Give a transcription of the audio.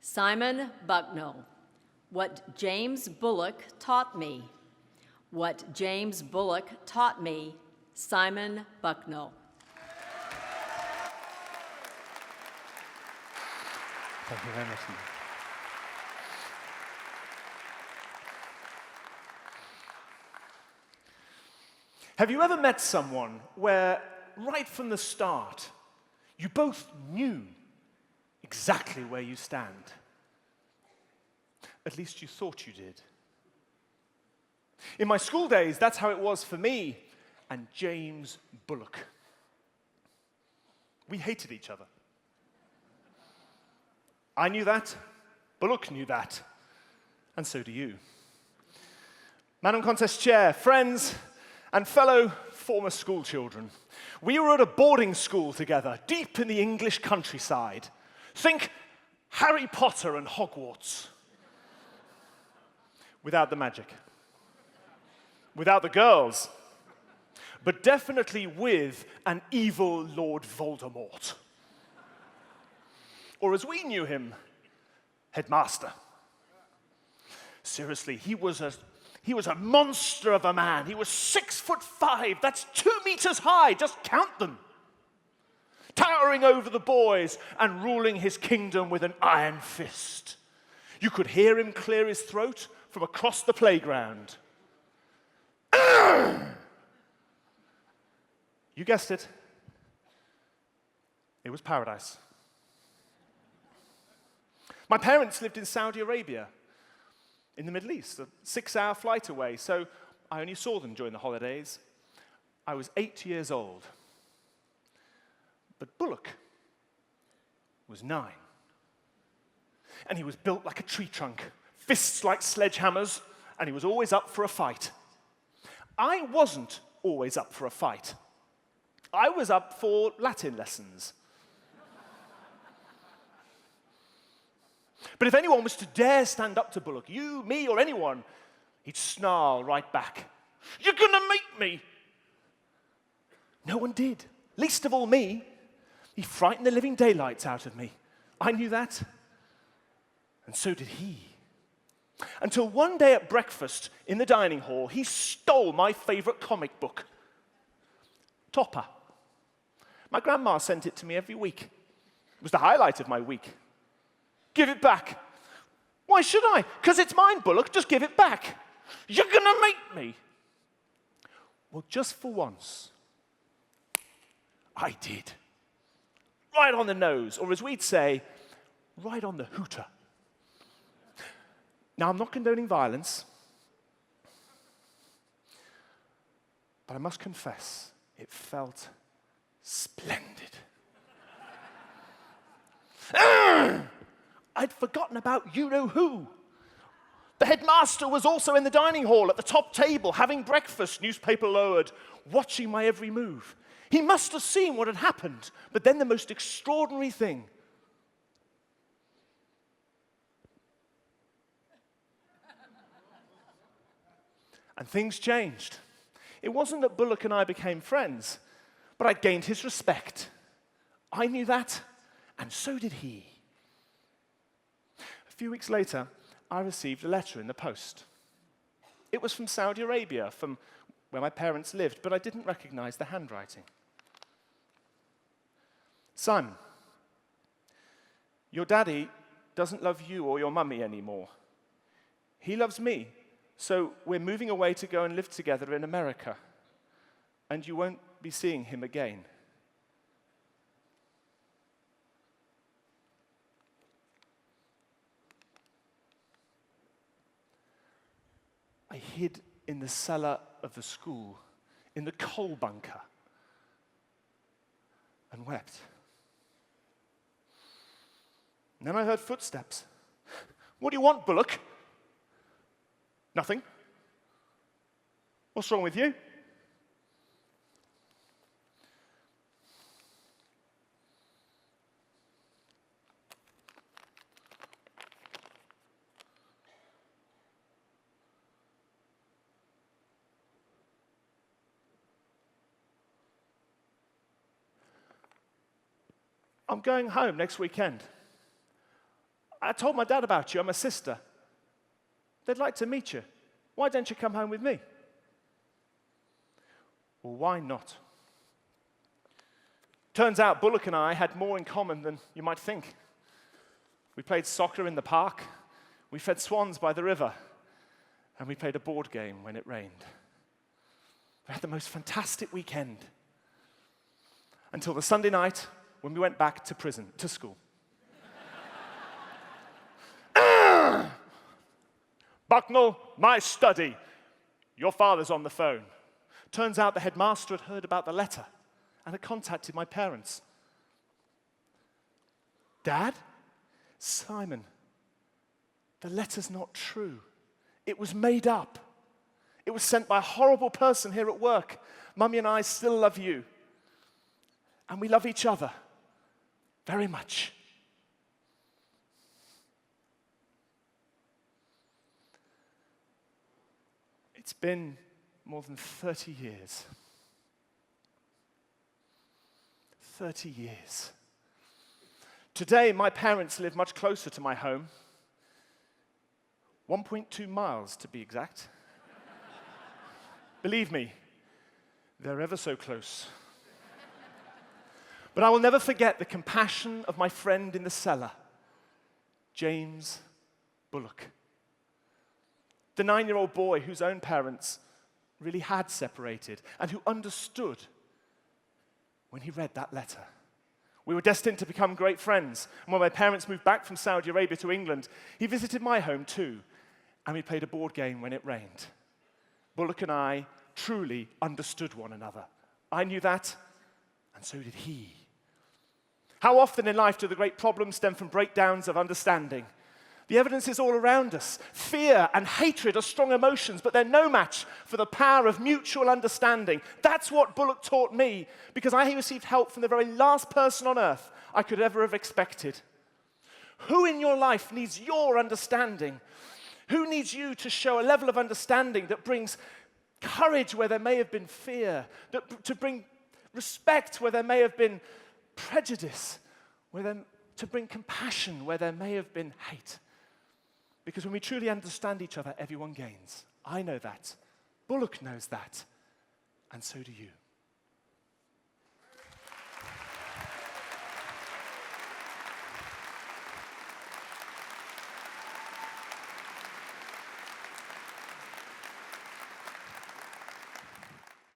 Simon Bucknall. What James Bullock taught me. What James Bullock taught me. Simon Bucknall. Thank you very much. Have you ever met someone where, right from the start, you both knew exactly where you stand? At least you thought you did. In my school days, that's how it was for me and James Bullock. We hated each other. I knew that, Bullock knew that, and so do you. Madam Contest Chair, friends, and fellow former school children, we were at a boarding school together, deep in the English countryside. Think Harry Potter and Hogwarts. Without the magic. Without the girls. But definitely with an evil Lord Voldemort. Or as we knew him, Headmaster. Seriously, he was a monster of a man. He was 6'5". That's 2 meters high. Just count them. Towering over the boys and ruling his kingdom with an iron fist. You could hear him clear his throat from across the playground. You guessed it. It was paradise. My parents lived in Saudi Arabia, in the Middle East, a 6-hour flight away, so I only saw them during the holidays. I was 8 years old. But Bullock was 9. And he was built like a tree trunk, fists like sledgehammers, and he was always up for a fight. I wasn't always up for a fight. I was up for Latin lessons. But if anyone was to dare stand up to Bullock, you, me, or anyone, he'd snarl right back. You're gonna make me! No one did, least of all me. He frightened the living daylights out of me. I knew that, and so did he. Until one day at breakfast in the dining hall, he stole my favorite comic book, Topper. My grandma sent it to me every week. It was the highlight of my week. Give it back. Why should I? Because it's mine, Bullock. Just give it back. You're going to make me. Well, just for once, I did. Right on the nose, or as we'd say, right on the hooter. Now, I'm not condoning violence, but I must confess, it felt splendid. I'd forgotten about you-know-who. The headmaster was also in the dining hall at the top table, having breakfast, newspaper lowered, watching my every move. He must have seen what had happened, but then the most extraordinary thing. And things changed. It wasn't that Bullock and I became friends, but I gained his respect. I knew that, and so did he. A few weeks later, I received a letter in the post. It was from Saudi Arabia, from where my parents lived, but I didn't recognize the handwriting. Simon, your daddy doesn't love you or your mummy anymore. He loves me, so we're moving away to go and live together in America, and you won't be seeing him again. I hid in the cellar of the school, in the coal bunker, and wept. And then I heard footsteps. What do you want, Bullock? Nothing. What's wrong with you? I'm going home next weekend. I told my dad about you and my sister. They'd like to meet you. Why don't you come home with me? Well, why not? Turns out Bullock and I had more in common than you might think. We played soccer in the park, we fed swans by the river, and we played a board game when it rained. We had the most fantastic weekend until the Sunday night when we went back to school. Bucknall, my study. Your father's on the phone. Turns out the headmaster had heard about the letter and had contacted my parents. Dad? Simon, the letter's not true. It was made up. It was sent by a horrible person here at work. Mummy and I still love you. And we love each other very much. It's been more than 30 years. 30 years. Today, my parents live much closer to my home. 1.2 miles, to be exact. Believe me, they're ever so close. But I will never forget the compassion of my friend in the cellar, James Bullock. The 9-year-old boy whose own parents really had separated and who understood when he read that letter. We were destined to become great friends. And when my parents moved back from Saudi Arabia to England, he visited my home too, and we played a board game when it rained. Bullock and I truly understood one another. I knew that, and so did he. How often in life do the great problems stem from breakdowns of understanding? The evidence is all around us. Fear and hatred are strong emotions, but they're no match for the power of mutual understanding. That's what Bullock taught me, because I received help from the very last person on earth I could ever have expected. Who in your life needs your understanding? Who needs you to show a level of understanding that brings courage where there may have been fear, to bring respect where there may have been prejudice, to bring compassion where there may have been hate? Because when we truly understand each other, everyone gains. I know that. Bullock knows that. And so do you.